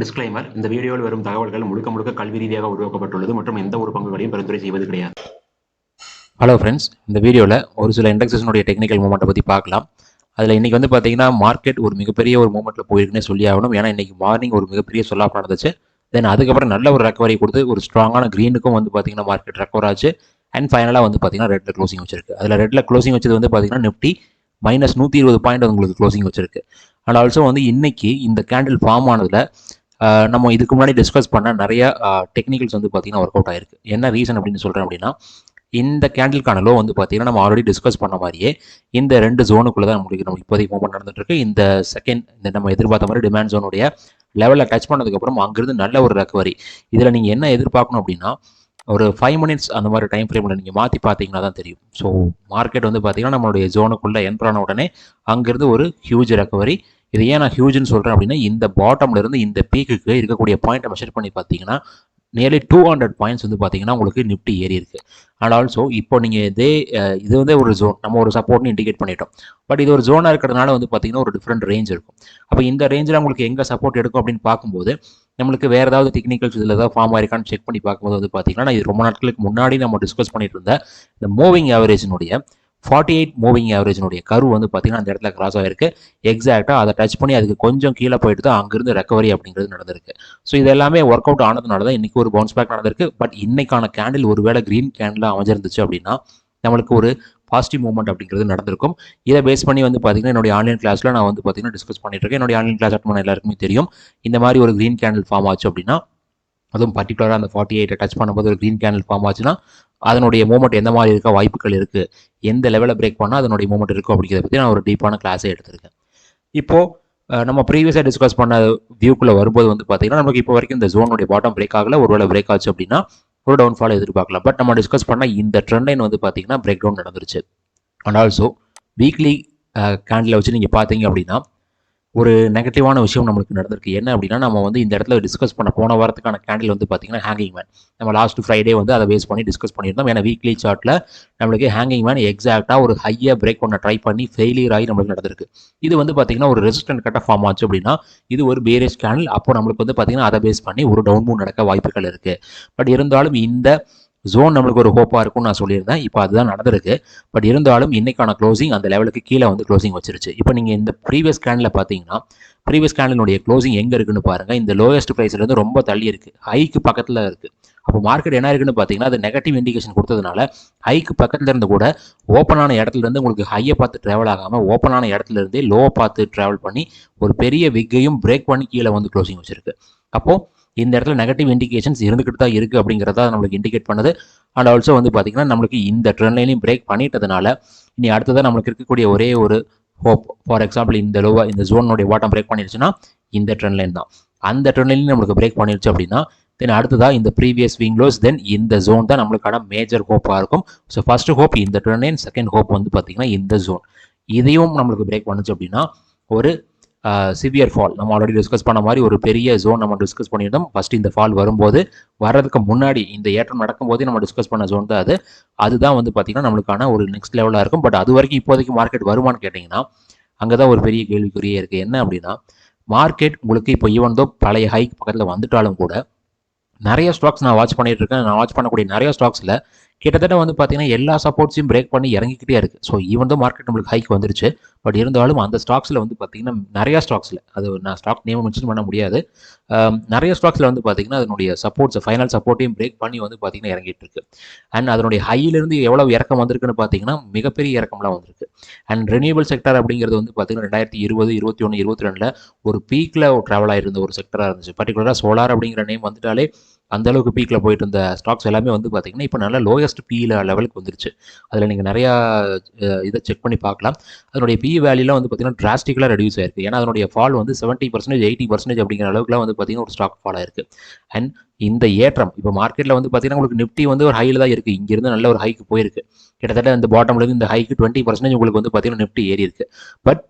Disclaimer: இந்த வீடியோவில் வரும் தகவல்கள் முழுக்க முழுக்க கல்வி ரீதியாக உருவாக்கப்பட்டுள்ளது மற்றும் எந்த ஒரு பங்குகளையும் பரிந்துரை செய்வது கிடையாது. ஹலோ ஃப்ரெண்ட்ஸ், இந்த வீடியோவில் ஒரு சில இண்டெக்ஸனுடைய டெக்னிக்கல் மூமெண்ட்டை பற்றி பார்க்கலாம். அதில் இன்றைக்கி வந்து பார்த்தீங்கன்னா மார்க்கெட் ஒரு மிகப்பெரிய ஒரு மூமெண்ட்டில் போயிருக்குன்னே சொல்லி ஆகணும். ஏன்னா இன்றைக்கி மார்னிங் ஒரு மிகப்பெரிய சொல்லாப் நடந்துச்சு. தென் அதுக்கப்புறம் நல்ல ஒரு ரெக்கவரி கொடுத்து ஒரு ஸ்ட்ராங்கான க்ரீனுக்கும் வந்து பார்த்தீங்கன்னா மார்க்கெட் ரெக்கவர் ஆச்சு. அண்ட் ஃபைனலாக வந்து பார்த்தீங்கன்னா ரெட்டில் க்ளோசிங் வச்சிருக்கு. அதில் ரெட்டில் க்ளோசிங் வச்சது வந்து பார்த்தீங்கன்னா நிஃப்டி -120 பாயிண்ட் உங்களுக்கு க்ளோசிங் வச்சிருக்கு. அண்ட் ஆல்சோ வந்து இன்னைக்கு இந்த கேண்டில் ஃபார்ம் ஆனதில் நம்ம இதுக்கு முன்னாடி டிஸ்கஸ் பண்ண நிறைய டெக்னிக்கல்ஸ் வந்து பார்த்தீங்கன்னா ஒர்க் அவுட் ஆயிருக்கு. என்ன ரீசன் அப்படின்னு சொல்கிறேன் அப்படின்னா, இந்த கேண்டிலுக்கான லோ வந்து பார்த்தீங்கன்னா நம்ம ஆல்ரெடி டிஸ்கஸ் பண்ண மாதிரியே இந்த 2 ஜோனுக்குள்ளே தான் நம்ம இப்போதைக்கு மூவ்மெண்ட் நடந்துட்டு இருக்கு. இந்த நம்ம எதிர்பார்த்த மாதிரி டிமாண்ட் ஜோனுடைய லெவலில் டச் பண்ணதுக்கப்புறம் அங்கிருந்து நல்ல ஒரு ரெக்கவரி. இதில் நீங்கள் என்ன எதிர்பார்க்கணும் அப்படின்னா, ஒரு 5 மினிட்ஸ் அந்த மாதிரி டைம் ஃப்ரேமில் நீங்கள் மாற்றி பார்த்தீங்கன்னா தான் தெரியும். ஸோ மார்க்கெட் வந்து பார்த்தீங்கன்னா நம்மளுடைய ஜோனுக்குள்ளே என்ட்ரு ஆன உடனே அங்கிருந்து ஒரு ஹியூஜ் ரெக்கவரி. இது ஏன் நான் ஹியூஜ்னு சொல்கிறேன் அப்படின்னா, இந்த பாட்டம்ல இருந்து இந்த பீக்குக்கு இருக்கக்கூடிய பாயிண்ட்டை மெஷர் பண்ணி பார்த்தீங்கன்னா நியர்லி 200 பாயிண்ட்ஸ் வந்து பார்த்தீங்கன்னா உங்களுக்கு நிஃப்டி ஏறி இருக்கு. அண்ட் ஆல்சோ இப்போ நீங்கள் இது வந்து ஒரு ஜோன், நம்ம ஒரு சப்போர்ட்னு இண்டிகேட் பண்ணிட்டோம். பட் இது ஒரு ஜோனாக இருக்கிறதுனால வந்து பார்த்தீங்கன்னா ஒரு டிஃப்ரெண்ட் ரேஞ்ச் இருக்கும். அப்போ இந்த ரேஞ்சில் உங்களுக்கு எங்கே சப்போர்ட் எடுக்கும் அப்படின்னு பார்க்கும்போது, நம்மளுக்கு வேறு ஏதாவது டெக்னிக்கல்ஸ் இதில் ஏதாவது ஃபார்ம் ஆயிருக்கான்னு செக் பண்ணி பார்க்கும்போது வந்து பார்த்தீங்கன்னா, இது ரொம்ப நாட்களுக்கு முன்னாடி நம்ம டிஸ்கஸ் பண்ணிட்டு இருந்த இந்த மூவிங் ஆவரேஜினுடைய 48 மூவிங் ஆவரேஜினுடைய கர்வ் வந்து பார்த்தீங்கன்னா அந்த இடத்துல கிராஸ் ஆகிருக்கு. எக்ஸாக்டாக அதை டச் பண்ணி அதுக்கு கொஞ்சம் கீழே போயிட்டு தான் அங்கிருந்து ரெக்கவரி அப்படிங்கிறது நடந்திருக்கு. ஸோ இது எல்லாமே ஒர்க் அவுட் ஆனதுனால தான் இன்றைக்கி ஒரு பவுன்ஸ் பேக் நடந்திருக்கு. பட் இன்னைக்கான கேண்டில் ஒருவேளை க்ரீன் கேண்டில் அமைஞ்சிருந்துச்சு அப்படின்னா நம்மளுக்கு ஒரு பாசிட்டிவ் மூவ்மெண்ட் அப்படிங்கிறது நடந்திருக்கும். இதை பேஸ் பண்ணி வந்து பார்த்தீங்கன்னா என்னுடைய ஆன்லைன் கிளாஸில் நான் வந்து பார்த்தீங்கன்னா டிஸ்கஸ் பண்ணிட்டு இருக்கேன். என்னுடைய ஆன்லைன் கிளாஸ் அட்டன் எல்லாருக்குமே தெரியும். இந்த மாதிரி ஒரு க்ரீன் கேண்டில் ஃபார்ம் ஆச்சு அப்படின்னா, அதுவும் பர்டிகுலராக அந்த 48 டச் பண்ணும்போது ஒரு க்ரீன் கேண்டில் ஃபார்ம் ஆச்சுன்னா அதனுடைய மூவ்மெண்ட் எந்த மாதிரி இருக்க வாய்ப்புகள் இருக்குது, எந்த லெவலில் பிரேக் பண்ணால் அதனுடைய மூவ்மெண்ட் இருக்கும் அப்படிங்கிறத பற்றி நான் ஒரு டீப்பான கிளாஸே எடுத்திருக்கேன். இப்போது நம்ம ப்ரீவியஸாக டிஸ்கஸ் பண்ண வியூக்குள்ளே வரும்போது வந்து பார்த்தீங்கன்னா நமக்கு இப்போ வரைக்கும் இந்த ஜோனுடைய பாட்டம் பிரேக் ஆகல. ஒருவேளை பிரேக் ஆச்சு அப்படின்னா ஒரு டவுன்ஃபால் எதிர்பார்க்கலாம். பட் நம்ம டிஸ்கஸ் பண்ண இந்த ட்ரெண்ட் லைன் வந்து பார்த்தீங்கன்னா பிரேக் டவுன் நடந்துருச்சு. அண்ட் ஆல்சோ வீக்லி கேண்டில் வச்சு நீங்கள் பார்த்தீங்க அப்படின்னா ஒரு நெகட்டிவான விஷயம் நம்மளுக்கு நடந்திருக்கு. என்ன அப்படின்னா, நம்ம வந்து இந்த இடத்துல டிஸ்கஸ் பண்ண போன வாரத்துக்கான கேண்டில் வந்து பார்த்தீங்கன்னா ஹேங்கிங் மேன். நம்ம லாஸ்ட் ஃப்ரைடே வந்து அதை பேஸ் பண்ணி டிஸ்கஸ் பண்ணியிருந்தோம். ஏன்னா வீக்லி சார்ட்டில் நம்மளுக்கு ஹேங்கிங் மேன் எக்ஸாக்டாக ஒரு ஹையை பிரேக் பண்ண ட்ரை பண்ணி ஃபெயிலியர் ஆகி நம்மளுக்கு நடந்திருக்கு. இது வந்து பார்த்தீங்கன்னா ஒரு ரெசிஸ்டன்ட் கட்ட ஃபார்ம் ஆச்சு அப்படின்னா இது ஒரு பேரிஷ் கேண்டில். அப்போ நம்மளுக்கு வந்து பார்த்தீங்கன்னா அதை பேஸ் பண்ணி ஒரு டவுன் மூவ் நடக்க வாய்ப்புகள் இருக்குது. பட் இருந்தாலும் இந்த ஜோன் நம்மளுக்கு ஒரு ஹோப்பாக இருக்கும்னு நான் சொல்லியிருந்தேன். இப்போ அதுதான் நடந்திருக்கு. பட் இருந்தாலும் இன்னைக்கான க்ளோசிங் அந்த லெவலுக்கு கீழே வந்து க்ளோசிங் வச்சிருச்சு. இப்போ நீங்கள் இந்த ப்ரீவியஸ் கேண்டில் பார்த்தீங்கன்னா ப்ரீவியஸ் கேண்டிலுடைய க்ளோசிங் எங்கே இருக்குன்னு பாருங்கள். இந்த லோயஸ்ட் ப்ரைஸ்லேருந்து ரொம்ப தள்ளி இருக்குது, ஹைக்கு பக்கத்தில் இருக்குது. அப்போ மார்க்கெட் என்ன இருக்குன்னு பார்த்தீங்கன்னா அது நெகட்டிவ் இண்டிகேஷன் கொடுத்ததுனால ஹைக்கு பக்கத்தில் இருந்து கூட ஓப்பனான இடத்துலேருந்து உங்களுக்கு ஹையை பார்த்து ட்ராவல் ஆகாமல் ஓப்பனான இடத்துலேருந்தே லோவை பார்த்து ட்ராவல் பண்ணி ஒரு பெரிய விக்கையும் பிரேக் பண்ணி கீழே வந்து க்ளோசிங் வச்சிருக்கு. அப்போது இந்த இடத்துல நெகட்டிவ் இண்டிகேஷன்ஸ் இருந்துக்கிட்டு தான் இருக்குது அப்படிங்கிறத நம்மளுக்கு இண்டிகேட் பண்ணுது. அண்ட் ஆல்சோ வந்து பார்த்திங்கன்னா நம்மளுக்கு இந்த ட்ரெண்ட் லைனையும் பிரேக் பண்ணிட்டதுனால இனி அடுத்ததான் நம்மளுக்கு இருக்கக்கூடிய ஒரே ஒரு ஹோப், ஃபார் எக்ஸாம்பிள் இந்த ஜோனுடைய பாட்டம் பிரேக் பண்ணிருச்சுன்னா இந்த ட்ரெண்ட் லைன் தான். அந்த ட்ரெண்ட் லைன் நம்மளுக்கு பிரேக் பண்ணிருச்சு அப்படின்னா தென் அடுத்ததாக இந்த ப்ரீவியஸ் ஸ்விங் லோஸ், தென் இந்த ஜோன் தான் நம்மளுக்கான மேஜர் ஹோப்பாக இருக்கும். ஸோ ஃபர்ஸ்ட் ஹோப் இந்த ட்ரெண்ட் லைன், செகண்ட் ஹோப் வந்து பார்த்திங்கன்னா இந்த ஜோன். இதையும் நம்மளுக்கு பிரேக் பண்ணுச்சு அப்படின்னா ஒரு சிவியர் ஃபால், நம்ம ஆல்ரெடி டிஸ்கஸ் பண்ண மாதிரி ஒரு பெரிய ஜோன் நம்ம டிஸ்கஸ் பண்ணியிருந்தோம். ஃபர்ஸ்ட் இந்த ஃபால் வரும்போது வர்றதுக்கு முன்னாடி இந்த ஏற்றம் நடக்கும்போதே நம்ம டிஸ்கஸ் பண்ண ஜோன் தான் அதுதான் வந்து பார்த்தீங்கன்னா நம்மளுக்கான ஒரு நெக்ஸ்ட் லெவலாக இருக்கும். பட் அது வரைக்கும் இப்போதைக்கு மார்க்கெட் வருமானு கேட்டிங்கன்னா அங்கே தான் ஒரு பெரிய கேள்விக்குறியே இருக்குது. என்ன அப்படின்னா, மார்க்கெட் உங்களுக்கு இப்போ ஈவன் தோ பழைய ஹைக் பக்கத்தில் வந்துட்டாலும் கூட நிறைய ஸ்டாக்ஸ் நான் வாட்ச் பண்ணிட்டு இருக்கேன். நான் வாட்ச் பண்ணக்கூடிய நிறைய ஸ்டாக்ஸில் கிட்டத்தட்ட வந்து பார்த்தீங்கன்னா எல்லா சப்போர்ட்ஸையும் பிரேக் பண்ணி இறங்கிக்கிட்டே இருக்குது. ஸோ ஈவன் தான் மார்க்கெட் நம்மளுக்கு ஹைக் வந்துருச்சு. பட் இருந்தாலும் அந்த ஸ்டாக்ஸில் வந்து பார்த்தீங்கன்னா நிறையா ஸ்டாக்ஸில், அது நான் ஸ்டாக் நேம் மென்ஷன் பண்ண முடியாது, நிறைய ஸ்டாக்ஸில் வந்து பார்த்தீங்கன்னா அதனுடைய சப்போர்ட்ஸ் ஃபைனல் சப்போர்ட்டையும் பிரேக் பண்ணி வந்து பார்த்தீங்கன்னா இறங்கிட்டு இருக்கு. அண்ட் அதனுடைய ஹையிலிருந்து எவ்வளோ இறக்கம் வந்திருக்குன்னு பார்த்தீங்கன்னா மிகப்பெரிய இறக்கம்லாம் வந்திருக்கு. அண்ட் ரெனியூபிள் செக்டர் அப்படிங்கிறது வந்து பார்த்தீங்கன்னா 2020, 21, 22 ஒரு பீக்கில் ட்ராவல் ஆகிருந்த ஒரு செக்டராக இருந்துச்சு. பர்டிகுலராக சோலார் அப்படிங்கிற நேம் வந்துட்டாலே அந்த அளவுக்கு பீக்கில் போயிட்டு இருந்த ஸ்டாக்ஸ் எல்லாமே வந்து பார்த்தீங்கன்னா இப்போ நல்ல லோயஸ்ட் பிஇ லெவலுக்கு வந்துருச்சு. அதில் நீங்கள் நிறையா இதை செக் பண்ணி பார்க்கலாம். அதனுடைய பிஇ வேல்யூலாம் வந்து பார்த்தீங்கன்னா டிராஸ்டிக்கலாக ரெடியூஸ் ஆயிருக்கு. ஏன்னா அதனுடைய ஃபால் வந்து 70%, 80% அப்படிங்கிற அளவுக்குலாம் வந்து பார்த்தீங்கன்னா ஒரு ஸ்டாக் ஃபால் ஆயிருக்கு. அண்ட் இந்த ஏற்றம் இப்போ மார்க்கெட்டில் வந்து பார்த்தீங்கன்னா உங்களுக்கு நிஃப்டி வந்து ஒரு ஹையில் தான் இருக்குது. இங்கிருந்து நல்ல ஒரு ஹைக்கு போயிருக்கு. கிட்டத்தட்ட இந்த பாட்டம்லேருந்து இந்த ஹைக்கு 20% உங்களுக்கு வந்து பார்த்தீங்கன்னா நிஃப்டி ஏறி இருக்குது. பட்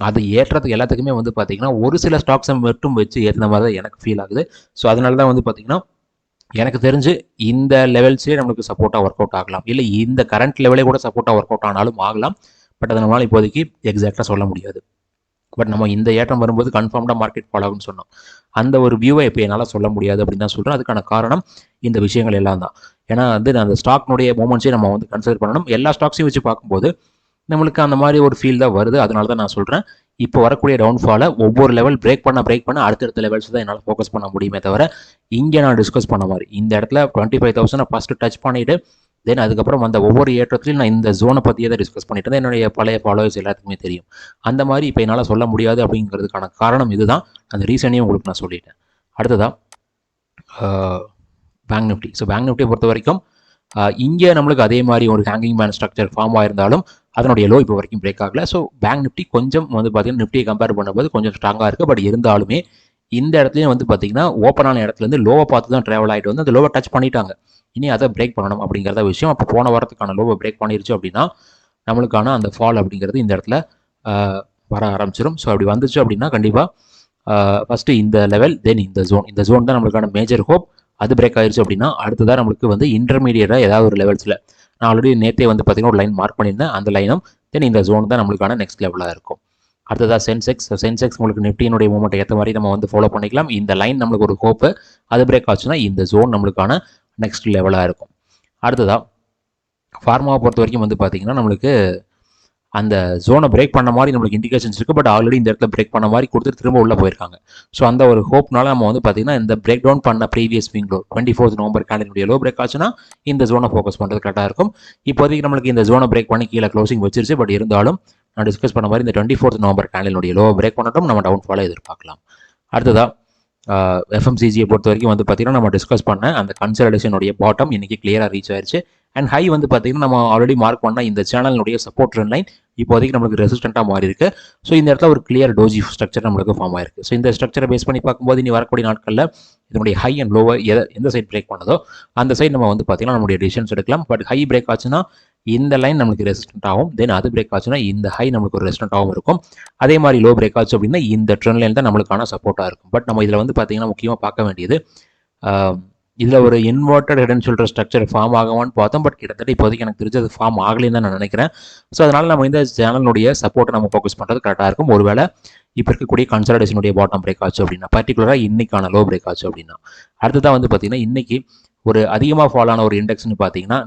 அது ஏற்றத்துக்கு எல்லாத்துக்குமே வந்து பார்த்தீங்கன்னா ஒரு சில ஸ்டாக்ஸை மட்டும் வச்சு ஏற்றின மாதிரி தான் எனக்கு ஃபீல் ஆகுது. ஸோ அதனால தான் வந்து பார்த்தீங்கன்னா எனக்கு தெரிஞ்சு இந்த லெவல்ஸே நம்மளுக்கு சப்போர்ட்டாக ஒர்க் அவுட் ஆகலாம், இல்லை இந்த கரண்ட் லெவலே கூட சப்போர்ட்டாக ஒர்க் அவுட் ஆனாலும் ஆகலாம். பட் அதை நம்மளால் இப்போதைக்கு எக்ஸாக்டாக சொல்ல முடியாது. பட் நம்ம இந்த ஏற்றம் வரும்போது கன்ஃபார்ம்டாக மார்க்கெட் ஃபாலோ ஆகும்னு சொன்னோம். அந்த ஒரு வியூவை இப்போ என்னால் சொல்ல முடியாது அப்படின்னு தான் சொல்கிறேன். அதுக்கான காரணம் இந்த விஷயங்கள் எல்லாம் தான். ஏன்னா வந்து அந்த ஸ்டாக்னுடைய மூமெண்ட்ஸையும் நம்ம வந்து கன்சிடர் பண்ணணும். எல்லா ஸ்டாக்ஸையும் வச்சு பார்க்கும்போது நம்மளுக்கு அந்த மாதிரி ஒரு ஃபீல் தான் வருது. அதனால தான் நான் சொல்கிறேன், இப்போ வரக்கூடிய டவுன்ஃபாலை ஒவ்வொரு லெவல் பிரேக் பண்ண அடுத்தடுத்த லெவல்ஸ் தான் என்னால் ஃபோக்கஸ் பண்ண முடியுமே தவிர, இங்கே நான் டிஸ்கஸ் பண்ண மாதிரி இந்த இடத்துல 25,000 ஃபஸ்ட்டு டச் பண்ணிவிட்டு தென் அதுக்கப்புறம் அந்த ஒவ்வொரு ஏற்றத்துலையும் நான் இந்த ஜோனை பற்றியே தான் டிஸ்கஸ் பண்ணிட்டு இருந்தேன். என்னுடைய பழைய ஃபாலோவர்ஸ் எல்லாத்துக்குமே தெரியும். அந்த மாதிரி இப்போ என்னால் சொல்ல முடியாது அப்படிங்கிறதுக்கான காரணம் இதுதான். அந்த ரீசனையும் உங்களுக்கு நான் சொல்லிட்டேன். அடுத்ததாக பேங்க் நிஃப்டி. ஸோ பேங்க் நிஃப்டியை பொறுத்த வரைக்கும் இங்கே நம்மளுக்கு அதே மாதிரி ஒரு ஹேங்கிங் மேன் ஸ்ட்ரக்சர் ஃபார்ம் ஆயிருந்தாலும் அதனுடைய லோ இப்போ வரைக்கும் பிரேக் ஆகலை. ஸோ பேங்க் நிஃப்டி கொஞ்சம் வந்து பார்த்தீங்கன்னா நிஃப்டியை கம்பேர் பண்ணும்போது கொஞ்சம் ஸ்ட்ராங்காக இருக்குது. பட் இருந்தாலுமே இந்த இடத்துலையும் வந்து பார்த்தீங்கன்னா ஓப்பனான இடத்துலேருந்து லோவை பார்த்து தான் ட்ராவல் ஆகிட்டு வந்து அந்த லோவை டச் பண்ணிட்டாங்க. இனி அதை பிரேக் பண்ணணும் அப்படிங்கிறத விஷயம். அப்போ போன வாரத்துக்கான லோவை பிரேக் பண்ணிருச்சு அப்படின்னா நம்மளுக்கான அந்த ஃபால் அப்படிங்கிறது இந்த இடத்துல வர ஆரம்பிச்சிடும். ஸோ அப்படி வந்துச்சு அப்படின்னா கண்டிப்பாக ஃபஸ்ட்டு இந்த லெவல் தென் இந்த ஜோன் தான் நம்மளுக்கான மேஜர் ஹோப். அது பிரேக் ஆயிடுச்சு அப்படின்னா அடுத்ததாக நம்மளுக்கு வந்து இன்டர்மீடியட்டாக ஏதாவது ஒரு லெவல்ஸில் நான் ஆல்ரெடி நேற்றே வந்து பார்த்தீங்கன்னா ஒரு லைன் மார்க் பண்ணியிருந்தேன். அந்த லைனும் தென் இந்த ஜோன் தான் நம்மளுக்கான நெக்ஸ்ட் லெவலாக இருக்கும். அடுத்ததாக சென்செக்ஸ் உங்களுக்கு நிஃப்டியினுடைய மூமெண்ட் ஏற்ற மாதிரி நம்ம வந்து ஃபாலோ பண்ணிக்கலாம். இந்த லைன் நம்மளுக்கு ஒரு ஹோப்பு, அது பிரேக் ஆச்சுன்னா இந்த ஜோன் நம்மளுக்கான நெக்ஸ்ட் லெவலாக இருக்கும். அடுத்ததாக ஃபார்மாவை பொறுத்த வரைக்கும் வந்து பார்த்தீங்கன்னா நம்மளுக்கு அந்த ஜோனை பிரேக் பண்ண மாதிரி நம்மளுக்கு இண்டிகேஷன்ஸ் இருக்குது. பட் ஆல்ரெடி இந்த இடத்துல பிரேக் பண்ண மாதிரி கொடுத்துட்டு திரும்ப உள்ளே போயிருக்காங்க. ஸோ அந்த ஒரு ஹோப்னால நம்ம வந்து பார்த்தீங்கன்னா இந்த பிரேக் டவுன் பண்ண ப்ரீவியஸ் ஸ்விங் லோ 24 நவம்பர் கேண்டலுடைய லோ பிரேக் ஆச்சுன்னா இந்த ஜோனை ஃபோக்கஸ் பண்ணுறது கரெக்டாக இருக்கும். இப்போதைக்கு நம்மளுக்கு இந்த ஜோனை பிரேக் பண்ணி கீழே க்ளோசிங் வச்சிருச்சு. பட் இருந்தாலும் நான் டிஸ்கஸ் பண்ண மாதிரி இந்த 24 நவம்பர் கேண்டலுடைய லோ பிரேக் பண்ணட்டும், நம்ம டவுன் ஃபாலோ எதிர்பார்க்கலாம். அடுத்ததாக எஃப்எம்சிஜியை பொறுத்த வரைக்கும் வந்து பார்த்தீங்கன்னா நம்ம டிஸ்கஸ் பண்ண அந்த கன்சல்டேஷனுடைய பாட்டம் இன்னைக்கு கிளியராக ரீச் ஆயிடுச்சு. அண்ட் ஹை வந்து பார்த்தீங்கன்னா நம்ம ஆல்ரெடி மார்க் பண்ண இந்த சேனலுடைய சப்போர்ட் ட்ரெண்ட் லைன் இப்போதைக்கு நம்மளுக்கு ரெசிஸ்டண்ட்டாக மாறி இருக்கு. ஸோ இந்த இடத்துல ஒரு கிளியர் டோஜி ஸ்ட்ரக்சர் நம்மளுக்கு ஃபார்ம் ஆயிருக்கு. ஸோ இந்த ஸ்ட்ரக்சரை பேஸ் பண்ணி பார்க்கும்போது இனி வரக்கூடிய நாட்களில் இதனுடைய ஹை அண்ட் லோவை எந்த சைட் பிரேக் பண்ணதோ அந்த சைட் நம்ம வந்து பார்த்தீங்கன்னா நம்மளுடைய டிசிஷன்ஸ் எடுக்கலாம். பட் ஹை பிரேக் ஆச்சுன்னா இந்த லைன் நம்மளுக்கு ரெசிஸ்டன்ட் ஆகும். தென் அது பிரேக் ஆச்சுன்னா இந்த ஹை நம்மளுக்கு ஒரு ரெசிஸ்டன்ட்டாகவும் இருக்கும். அதே மாதிரி லோ பிரேக் ஆச்சு அப்படின்னா இந்த ட்ரெண்ட் லைன் தான் நம்மளுக்கான சப்போர்ட்டாக இருக்கும். பட் நம்ம இதில் வந்து பார்த்தீங்கன்னா முக்கியமாக பார்க்க வேண்டியது இதில் ஒரு inverted head and shoulder structure form ஆகுமான்னு பார்த்தோம். பட் கிட்டத்தட்ட இப்போதைக்கு எனக்கு தெரிஞ்சு அது ஃபார்ம் ஆகலைன்னு தான் நான் நினைக்கிறேன். ஸோ அதனால் நம்ம இந்த சேனலுடைய சப்போர்ட்டை நம்ம ஃபோக்கஸ் பண்ணுறது கரெக்டாக இருக்கும். ஒருவேளை இப்போ இருக்கக்கூடிய கன்சல்டேஷனுடைய பாட்டம் பிரேக் ஆச்சு அப்படின்னா, பர்டிகுலராக இன்னைக்கான லோ பிரேக் ஆச்சு அப்படின்னா, அடுத்ததான் வந்து பார்த்தீங்கன்னா இன்னைக்கு ஒரு அதிகமாக ஃபால் ஆன ஒரு இண்டெக்ஸ்னு பார்த்தீங்கன்னா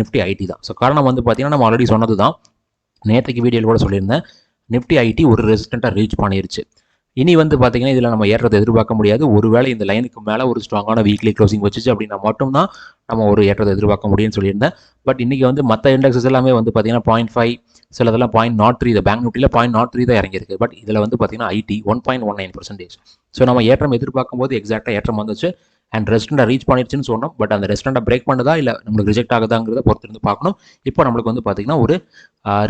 நிஃப்டி ஐடி தான். ஸோ காரணம் வந்து பார்த்தீங்கன்னா நம்ம ஆல்ரெடி சொன்னது தான், நேற்றுக்கு வீடியோவில் கூட சொல்லியிருந்தேன், நிஃப்டி ஐடி ஒரு ரெசிஸ்டண்ட்டாக ரீச் பண்ணிருச்சு. இனி வந்து பார்த்தீங்கன்னா இதில் நம்ம ஏற்றத்தை எதிர்பார்க்க முடியாது. ஒருவேளை இந்த லைனுக்கு மேலே ஒரு ஸ்ட்ராங்கான வீக்லி க்ளோசிங் வச்சுச்சு அப்படின்னா மட்டும்தான் நம்ம ஒரு ஏற்றத்தை எதிர்பார்க்க முடியும்னு சொல்லியிருந்தேன். பட் இன்றைக்கி வந்து மற்ற இண்டெக்ஸஸ் எல்லாமே வந்து பார்த்தீங்கன்னா 0.5 சிலதெல்லாம் 0.03 இந்த பேங்க் நிஃப்டியில் 0.03 தான் இறங்கியிருக்கு. பட் இதில் வந்து பார்த்தீங்கன்னா ஐடி 1.19%. ஸோ நம்ம ஏற்றம் எதிர்பார்க்கும் போது எக்ஸாக்டாக ஏற்றம் வந்துச்சு. அண்ட் ரெஸ்டண்டாக ரீச் பண்ணிடுச்சுன்னு சொன்னோம். பட் அந்த ரெஸ்டண்டாக பிரேக் பண்ணுதா இல்லை நம்மளுக்கு ரிஜெக்ட் ஆகுதாங்கிறத பொறுத்திருந்து பார்க்கணும். இப்போ நம்மளுக்கு வந்து பார்த்தீங்கன்னா ஒரு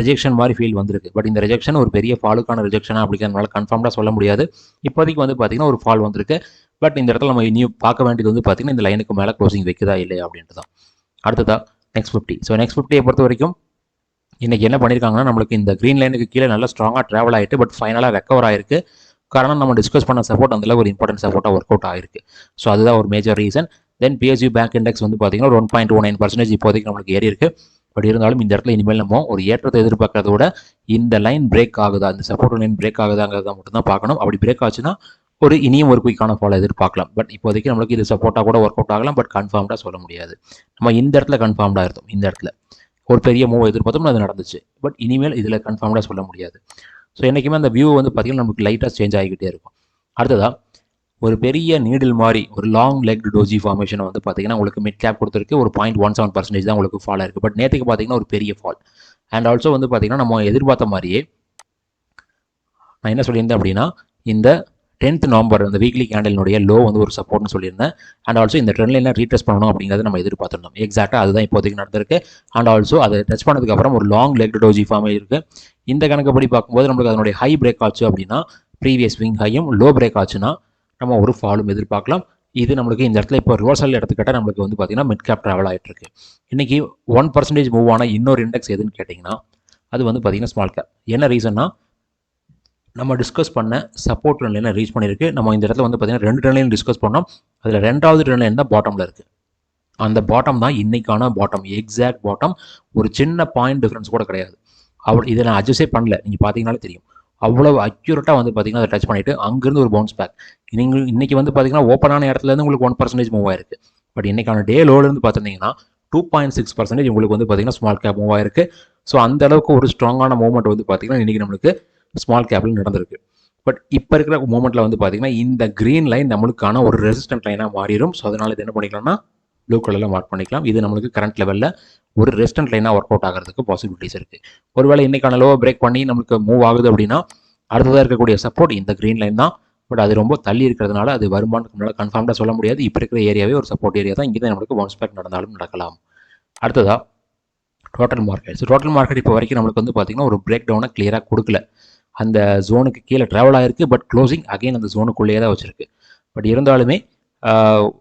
ரிஜெக்ஷன் மாதிரி ஃபீல் வந்திருக்கு. பட் இந்த ரிஜெக்ஷன் ஒரு பெரிய ஃபாலுக்கான ரிஜெக்ஷனாக அப்படிங்கிறதுனால கன்ஃபார்ம்டாக சொல்ல முடியாது. இப்போதைக்கு வந்து பார்த்தீங்கன்னா ஒரு ஃபால் வந்திருக்கு. பட் இந்த இடத்துல நம்ம இனியும் பார்க்க வேண்டியது வந்து பார்த்தீங்கன்னா இந்த லைனுக்கு மேலே க்ளோசிங் வைக்குதா இல்லையா அப்படின்ட்டு தான். அடுத்ததா நெக்ஸ்ட் 50. ஸோ நெக்ஸ்ட் 50 பொறுத்த வரைக்கும் இன்றைக்கி என்ன பண்ணியிருக்காங்கன்னா நம்மளுக்கு இந்த க்ரீன் லைனுக்கு கீழே நல்லா ஸ்ட்ராங்காக ட்ராவல் ஆகிட்டு பட் ஃபைனலாக ரெக்கவர் ஆயிருக்கு. காரணம் நம்ம டிஸ்கஸ் பண்ண சப்போர்ட் அதில் ஒரு இம்பார்ட்டன்ட் சப்போர்ட்டாக ஒர்க் அவுட் ஆயிருக்கு. ஸோ அதுதான் ஒரு மேஜர் ரீசன். தென் பிஎஸ்யூ பேங்க் இண்டெக்ஸ் வந்து பார்த்தீங்கன்னா 1.29% இப்போதைக்கு நம்மளுக்கு ஏறி இருக்கு. பட் இருந்தாலும் இந்த இடத்துல இனிமேல் நம்ம ஒரு ஏற்றத்தை எதிர்பார்க்கறத விட இந்த லைன் பிரேக் ஆகுதா, இந்த சப்போர்ட் லைன் பிரேக் ஆகுதாங்கிறத மட்டும்தான் பார்க்கணும். அப்படி பிரேக் ஆச்சுன்னா ஒரு இனியும் ஒரு குயிக்கான ஃபாலோ எதிர்பார்க்கலாம். பட் இப்போதைக்கு நம்மளுக்கு இது சப்போர்ட்டாக கூட ஒர்க் அவுட் ஆகலாம். பட் கன்ஃபார்ம்டாக சொல்ல முடியாது. நம்ம இந்த இடத்துல கன்ஃபார்ம்டாக இருந்தோம். இந்த இடத்துல ஒரு பெரிய மூவ் எதிர்பார்த்தோம், அது நடந்துச்சு. பட் இனிமேல் இதில் கன்ஃபார்ம்டாக சொல்ல முடியாது. ஸோ என்றைக்குமே அந்த வியூ வந்து பார்த்திங்கன்னா நமக்கு லைட்டாக சேஞ்ச் ஆகிக்கிட்டே இருக்கும். அடுத்ததாக ஒரு பெரிய நீடில் மாதிரி ஒரு லாங் லெக் டோஜி ஃபார்மேஷன் வந்து பார்த்தீங்கன்னா உங்களுக்கு மிட் கேப் கொடுத்துருக்கு. ஒரு 0.17% தான் உங்களுக்கு ஃபால் ஆயிருக்கு. பட் நேற்றுக்கு பார்த்தீங்கன்னா ஒரு பெரிய ஃபால். அண்ட் ஆல்சோ வந்து பார்த்தீங்கன்னா நம்ம எதிர்பார்த்த மாதிரியே நான் என்ன சொல்லியிருந்தேன் அப்படின்னா இந்த 10th நவம்பர் அந்த வீக்லி கேண்டலினுடைய லோ வந்து ஒரு சப்போர்ட்னு சொல்லியிருந்தேன். அண்ட் ஆல்சோ இந்த ட்ரெண்ட் லைனை ரீடெஸ்ட் பண்ணணும் அப்படிங்கிறத நம்ம எதிர்பார்த்துருந்தோம். எக்ஸாக்டாக அதுதான் இப்போதைக்கு நடந்திருக்கு. அண்ட் ஆல்சோ அதை டச் பண்ணதுக்கப்புறம் ஒரு லாங் லெக் டோஜி ஃபார்ம் இருக்குது. இந்த கணக்குப்படி பார்க்கும்போது நம்மளுக்கு அதனுடைய ஹை பிரேக் ஆச்சு அப்படின்னா ப்ரீவியஸ் ஸ்விங் ஹையும் லோ பிரேக் ஆச்சுன்னா நம்ம ஒரு ஃபாலும் எதிர்பார்க்கலாம். இது நம்மளுக்கு இந்த இடத்துல இப்போ ரிவர்சல் எடுத்துக்கிட்டால் நம்மளுக்கு வந்து பார்த்தீங்கன்னா மிட் கேப் ட்ராவல் ஆகிட்டு இருக்கு. இன்றைக்கி 1% மூவ் ஆன இன்னொரு இண்டெக்ஸ் எதுன்னு கேட்டிங்கன்னா அது வந்து பார்த்தீங்கன்னா ஸ்மால் கேப். என்ன ரீசன்னா நம்ம டிஸ்கஸ் பண்ண சப்போர்ட் ட்ரெண்ட் லைனை ரீச் பண்ணியிருக்கு. நம்ம இந்த இடத்துல வந்து பார்த்தீங்கன்னா 2 ட்ரெண்ட் லைன் டிஸ்கஸ் பண்ணோம். அதில் 2வது ட்ரெண்ட் லைன் தான் பாட்டமில் இருக்குது. அந்த பாட்டம் தான் இன்னைக்கான பாட்டம், எக்ஸாக்ட் பாட்டம். ஒரு சின்ன பாயிண்ட் டிஃப்ரென்ஸ் கூட கிடையாது. இதை நான் அட்ஜஸ்டே பண்ணல. நீங்கள் பார்த்தீங்கன்னாலே தெரியும். அவ்வளோ அக்யூரேட்டாக வந்து பார்த்தீங்கன்னா அதை டச் பண்ணிவிட்டு அங்கேருந்து ஒரு பவுன்ஸ் பேக். நீங்கள் இன்றைக்கி வந்து பார்த்தீங்கன்னா ஓப்பனான இடத்துலேருந்து உங்களுக்கு 1% மூவ் ஆயிருக்கு. பட் இன்றைக்கான டே லோலேருந்து பார்த்துருந்தீங்கன்னா 2.6% உங்களுக்கு வந்து பார்த்தீங்கன்னா ஸ்மால் கேப் மூவ் ஆயிருக்கு. ஸோ அந்த அளவுக்கு ஒரு ஸ்ட்ராங்கான மூவ்மெண்ட் வந்து பார்த்தீங்கன்னா இன்றைக்கி நம்மளுக்கு ஸ்மால் கேப்பில் நடந்திருக்கு. பட் இப்போ இருக்கிற மூமெண்ட்டில் வந்து பார்த்தீங்கன்னா இந்த க்ரீன் லைன் நம்மளுக்கான ஒரு ரெசிஸ்டன்ட் லைனாக மாறிடும். ஸோ அதனால் இது என்ன பண்ணிக்கலாம்னா ப்ளூ கலரில் மார்க் பண்ணிக்கலாம். இது நம்மளுக்கு கரண்ட் லெவலில் ஒரு ரெசிஸ்டன்ட் லைனாக ஒர்க் அவுட் ஆகிறதுக்கு பாசிபிலிட்டிஸ் இருக்குது. ஒருவேளை இன்றைக்கான லோவை பிரேக் பண்ணி நம்மளுக்கு மூவ் ஆகுது அப்படின்னா அடுத்ததாக இருக்கக்கூடிய சப்போர்ட் இந்த க்ரீன் லைன் தான். பட் அது ரொம்ப தள்ளி இருக்கிறதுனால அது வருமானத்துக்கு முன்னால் கன்ஃபார்ம்டாக சொல்ல முடியாது. இப்போ இருக்கிற ஏரியாவே ஒரு சப்போர்ட் ஏரியா தான். இங்கே தான் நம்மளுக்கு பவுன்ஸ் பேக் நடந்தாலும் நடக்கலாம். அடுத்ததாக டோட்டல் மார்க்கெட். டோட்டல் மார்க்கெட் இப்போ வரைக்கும் நம்மளுக்கு வந்து பார்த்தீங்கன்னா ஒரு பிரேக் டவுனை கிளியராக கொடுக்கல. அந்த ஜோனுக்கு கீழே ட்ராவல் ஆகிருக்கு. பட் க்ளோசிங் அகைன் அந்த ஜோனுக்குள்ளேயே தான் வச்சிருக்கு. பட் இருந்தாலுமே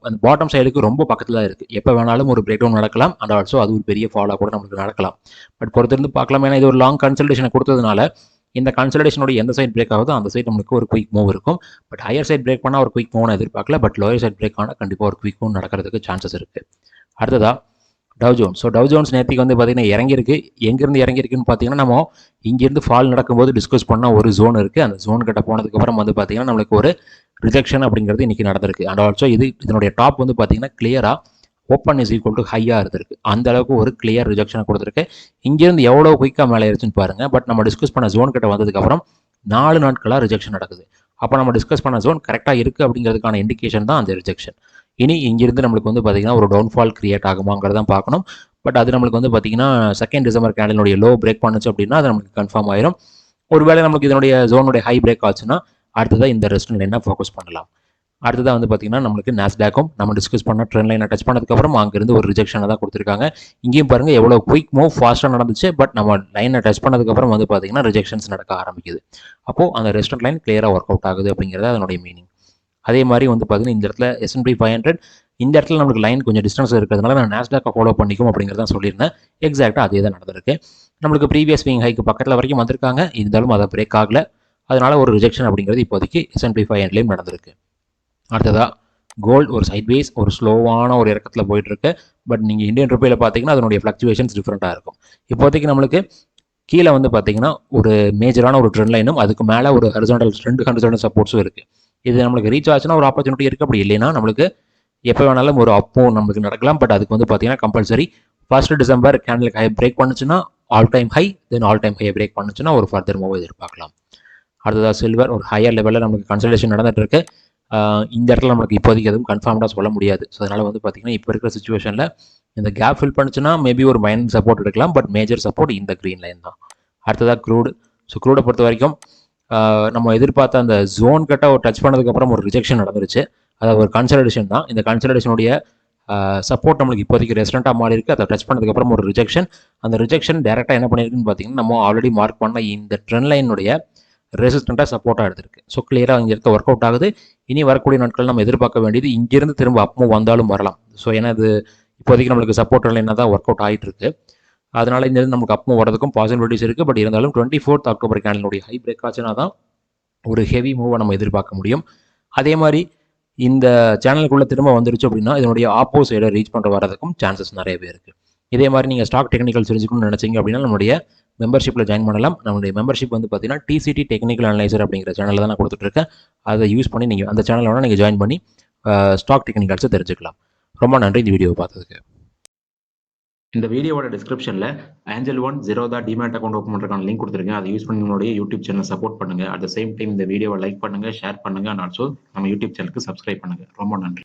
அந்த பாட்டம் சைடுக்கு ரொம்ப பக்கத்தில் தான் இருக்குது. எப்போ வேணாலும் ஒரு பிரேக் டவுன் நடக்கலாம். அண்ட் ஆல்சோ அது ஒரு பெரிய ஃபாலாக கூட நமக்கு நடக்கலாம். பட் பொறுத்திருந்து பார்க்கலாம். ஏன்னா இது ஒரு லாங் கன்சல்டேஷனை கொடுத்ததுனால இந்த கன்சல்டேஷனோட எந்த சைட் பிரேக் ஆகுதோ அந்த சைட் நம்மளுக்கு ஒரு குயிக் மூவ் இருக்கும். பட் ஹையர் சைட் பிரேக் பண்ணால் ஒரு குயிக் மூவ் எதிர்பார்க்கல. பட் லோயர் சைட் பிரேக் ஆனால் கண்டிப்பாக ஒரு குயிக் மூவ் நடக்கிறதுக்கு சான்சஸ் இருக்குது. அடுத்ததாக டவ் ஜோன்ஸ். டவ் ஜோன்ஸ் நேற்றுக்கு வந்து பார்த்தீங்கன்னா இறங்கியிருக்கு. எங்கேருந்து இறங்கியிருக்குன்னு பார்த்தீங்கன்னா நம்ம இங்கேருந்து ஃபால் நடக்கும்போது டிஸ்கஸ் பண்ண ஒரு ஜோன் இருக்குது. அந்த ஜோன் கிட்ட போனதுக்கப்புறம் வந்து பார்த்தீங்கன்னா நம்மளுக்கு ஒரு ரிஜெக்ஷன் அப்படிங்கிறது இன்றைக்கி நடந்திருக்கு. அண்ட் ஆல்சோ இதனுடைய டாப் வந்து பார்த்தீங்கன்னா கிளியராக ஓப்பன் இஸ் ஈக்குவல் டு ஹையாக இருந்திருக்கு. அந்த அளவுக்கு ஒரு கிளியர் ரிஜெக்ஷனை கொடுத்துருக்கு. இங்கேருந்து எவ்வளோ குயிக்காக மேலே இருந்துச்சுன்னு பாருங்கள். பட் நம்ம டிஸ்கஸ் பண்ண ஜோன் கிட்ட வந்ததுக்கப்புறம் 4 நாட்களாக ரிஜெக்ஷன் நடக்குது. அப்போ நம்ம டிஸ்கஸ் பண்ண ஜோன் கரெக்டாக இருக்குது அப்படிங்கிறதுக்கான இண்டிகேஷன் தான் அந்த ரிஜெக்ஷன். இனி இங்கிருந்து நம்மளுக்கு வந்து பார்த்தீங்கன்னா ஒரு டவுன்ஃபால் கிரியேட் ஆகுமாங்கிறதான் பார்க்கணும். பட் அது நம்மளுக்கு வந்து பார்த்தீங்கன்னா 2 டிசம்பர் கேண்டலினுடைய லோ பிரேக் பண்ணுச்சு அப்படின்னா அது நம்மளுக்கு கன்ஃபார்ம் ஆயிரும். ஒருவேளை நம்மளுக்கு இதனுடைய ஜோனுடைய ஹை பிரேக் ஆச்சுன்னா அடுத்ததாக இந்த ரெஸ்டன் லைனை ஃபோக்கஸ் பண்ணலாம். அடுத்ததாக வந்து பார்த்தீங்கன்னா நம்மளுக்கு நாஸ்டாக்கும் நம்ம டிஸ்கஸ் பண்ண ட்ரெண்ட் லைனை டச் பண்ணதுக்கப்புறம் அங்கேருந்து ஒரு ரிஜெக்ஷனை தான் கொடுத்துருக்காங்க. இங்கேயும் பாருங்கள் எவ்வளோ குயிக் மூவ் ஃபாஸ்ட்டாக நடந்துச்சு. பட் நம்ம லைனை டச் பண்ணதுக்கப்புறம் வந்து பார்த்தீங்கன்னா ரிஜெக்ஷன்ஸ் நடக்க ஆரம்பிக்குது. அப்போது அந்த ரெஸ்டன் லைன் கிளியராக ஒர்க் அவுட் ஆகுது அப்படிங்கிறது அதனுடைய மீனிங். அதே மாதிரி வந்து பார்த்தீங்கன்னா இந்த இடத்துல S&P 500 இந்த இடத்துல நம்மளுக்கு லைன் கொஞ்சம் டிஸ்டன்ஸ் இருக்கிறதுனால நான் நாஸ்டாக்கை ஃபாலோ பண்ணிக்கும் அப்படிங்கிறத சொல்லியிருந்தேன். எக்ஸாக்டாக அதே தான் நடந்திருக்கு. நம்மளுக்கு ப்ரீவியஸ் ஸ்விங் ஹைக்கு பக்கத்தில் வரைக்கும் வந்திருக்காங்க. இருந்தாலும் அதை பிரேக் ஆகலை. அதனால ஒரு ரிஜெக்ஷன் அப்படிங்கிறது இப்போதைக்கு S&P 500லையும் நடந்திருக்கு. அடுத்ததாக கோல்டு ஒரு சைட்வேஸ் ஒரு ஸ்லோவான ஒரு இறக்கத்தில் போயிட்டுருக்கு. பட் நீங்கள் இந்தியன் ருப்பியில் பார்த்தீங்கன்னா அதனுடைய ஃப்ளக்சுவேஷன்ஸ் டிஃப்ரெண்ட்டாக இருக்கும். இப்போதைக்கு நம்மளுக்கு கீழே வந்து பார்த்தீங்கன்னா ஒரு மேஜரான ஒரு ட்ரெண்ட் லைனும் அதுக்கு மேலே ஒரு ஹரிசாண்டல் 2 ஹரிசாண்டல் சப்போர்ட்ஸும் இருக்குது. இது நம்மளுக்கு ரீச் ஆச்சுன்னா ஒரு ஆப்பர்ச்சுனிட்டி இருக்குது. அப்படி இல்லைன்னா நம்மளுக்கு எப்போ வேணாலும் ஒரு அப்போ நம்மளுக்கு நடக்கலாம். பட் அதுக்கு வந்து பார்த்தீங்கன்னா கம்பல்சரி 1 டிசம்பர் கேண்டலுக்கு ஹை பிரேக் பண்ணுச்சுன்னா all time high, then all time high break பண்ணுச்சுன்னா ஒரு ஃபர்தர் மூவ் எதிர்பார்க்கலாம். அடுத்ததாக சில்வர் ஒரு ஹையர் லெவலில் நமக்கு கன்சல்டேஷன் நடந்துட்டு இருக்கு. இந்த இடத்துல நமக்கு இப்போதைக்கு எதுவும் கன்ஃபார்ம்டாக சொல்ல முடியாது. ஸோ அதனால் வந்து பார்த்தீங்கன்னா இப்போ இருக்கிற சுச்சுவேஷனில் இந்த கேப் ஃபில் பண்ணுச்சுன்னா மேபி ஒரு மைனர் சப்போர்ட் எடுக்கலாம். பட் மேஜர் சப்போர்ட் இந்த க்ரீன் லைன் தான். அடுத்ததாக க்ரூடு. ஸோ க்ரூடை பொறுத்த வரைக்கும் நம்ம எதிர்பார்த்த அந்த ஜோன் கிட்ட ஒரு டச் பண்ணதுக்கப்புறம் ஒரு ரிஜெக்ஷன் நடந்துருச்சு. அதாவது ஒரு கன்சல்டேஷன் தான். இந்த கன்சல்டேஷனுடைய சப்போர்ட் நம்மளுக்கு இப்போதைக்கு ரெஸ்டண்ட்டாக மாறி இருக்குது. அதை டச் பண்ணதுக்கப்புறம் ஒரு ரிஜெக்ஷன். அந்த ரிஜெக்ஷன் டேரெக்டாக என்ன பண்ணியிருக்குன்னு பார்த்தீங்கன்னா நம்ம ஆல்ரெடி மார்க் பண்ண இந்த ட்ரெண்ட் லைனுடைய ரெசிஸ்டண்ட்டாக சப்போர்ட்டாக எடுத்திருக்கு. ஸோ கிளியராக இங்கே இருக்க ஒர்க் அவுட் ஆகுது. இனி வரக்கூடிய நாட்கள் நம்ம எதிர்பார்க்க வேண்டியது இங்கேருந்து திரும்ப அப்மூவ் வந்தாலும் வரலாம். ஸோ ஏன்னா இது இப்போதைக்கு நம்மளுக்கு சப்போர்ட் லைனாக தான் ஒர்க் அவுட் ஆகிட்டு இருக்கு. அதனால் இங்கேருந்து நமக்கு அப்மூவ் வரதுக்கும் பாசிபிலிட்டிஸ் இருக்குது. பட் இருந்தாலும் 24th அக்டோபர் கேண்டலுடைய ஹை பிரேக் ஆச்சுன்னா தான் ஒரு ஹெவி மூவை நம்ம எதிர்பார்க்க முடியும். அதே மாதிரி இந்த சேனலுக்குள்ளே திரும்ப வந்துருச்சு அப்படின்னா இதனுடைய ஆப்போசைடை ரீச் பண்ணுற வரதுக்கும் சான்சஸ் நிறையவே இருக்குது. இதே மாதிரி நீங்கள் ஸ்டாக் டெக்னிக்கல் தெரிஞ்சுக்கணும்னு நினச்சிங்க அப்படின்னா நம்மளுடைய மெம்பர்ஷிப்பில் ஜாயின் பண்ணலாம். நம்மளுடைய மெம்பர்ஷிப் வந்து பார்த்தீங்கன்னா TCT டெக்னிக்கல் அனலைசர் அப்படிங்கிற சேனலில் தான் நான் கொடுத்துட்ருக்கேன். அதை யூஸ் பண்ணி நீங்கள் அந்த சேனலில் வேணால் நீங்கள் ஜாயின் பண்ணி ஸ்டாக் டெக்னிக்கல்ஸை தெரிஞ்சுக்கலாம். ரொம்ப நன்றி இந்த வீடியோவை பார்த்ததுக்கு. இந்த வீடியோவோட டிஸ்கிரிப்ஷனில் Angel One Zerodha demat account open பண்ணுறதுக்கான லிங்க் கொடுத்துருக்கேன். அதை யூஸ் பண்ணி உங்களுடைய யூடியூப் சேனல் சப்போர்ட் பண்ணுங்கள். அட் த சேம் டைம் இந்த வீடியோவை லைக் பண்ணுங்கள், ஷேர் பண்ணுங்கள், அண்ட் ஆல்சோ நம்ம யூடியூப் சேனலுக்கு சப்ஸ்கிரைப் பண்ணுங்கள். ரொம்ப நன்றி.